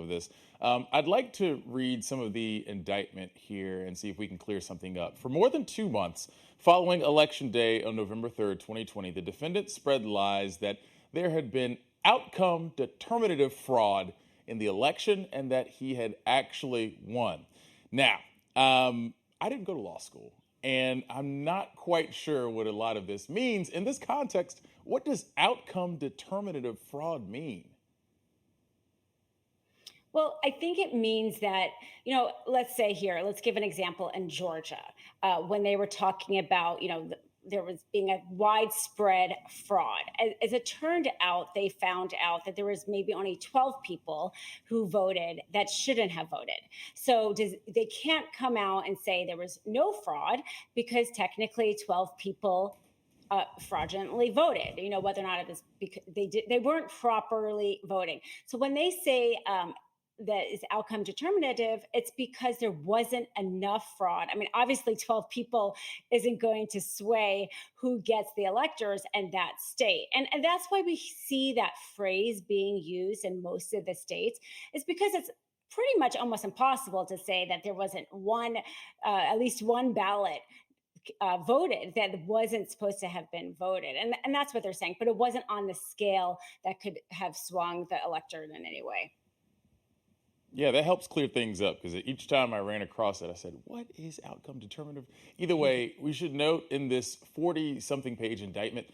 of this. I'd like to read some of the indictment here and see if we can clear something up. For more than 2 months following Election Day on November 3rd, 2020, the defendant spread lies that there had been outcome determinative fraud in the election and that he had actually won. Now, I didn't go to law school, and I'm not quite sure what a lot of this means. In this context, what does outcome determinative fraud mean? Well, I think it means that, let's say here, let's give an example in Georgia, when they were talking about, there was being a widespread fraud. As it turned out, they found out that there was maybe only 12 people who voted that shouldn't have voted. So they can't come out and say there was no fraud because technically 12 people fraudulently voted. Whether or not it was because they weren't properly voting. So when they say that is outcome determinative, it's because there wasn't enough fraud. I mean, obviously, 12 people isn't going to sway who gets the electors in that state. And that's why we see that phrase being used in most of the states, is because it's pretty much almost impossible to say that there wasn't at least one ballot voted that wasn't supposed to have been voted. And that's what they're saying. But it wasn't on the scale that could have swung the electorate in any way. Yeah, that helps clear things up because each time I ran across it, I said, what is outcome determinative? Either way, we should note in this 40 something page indictment,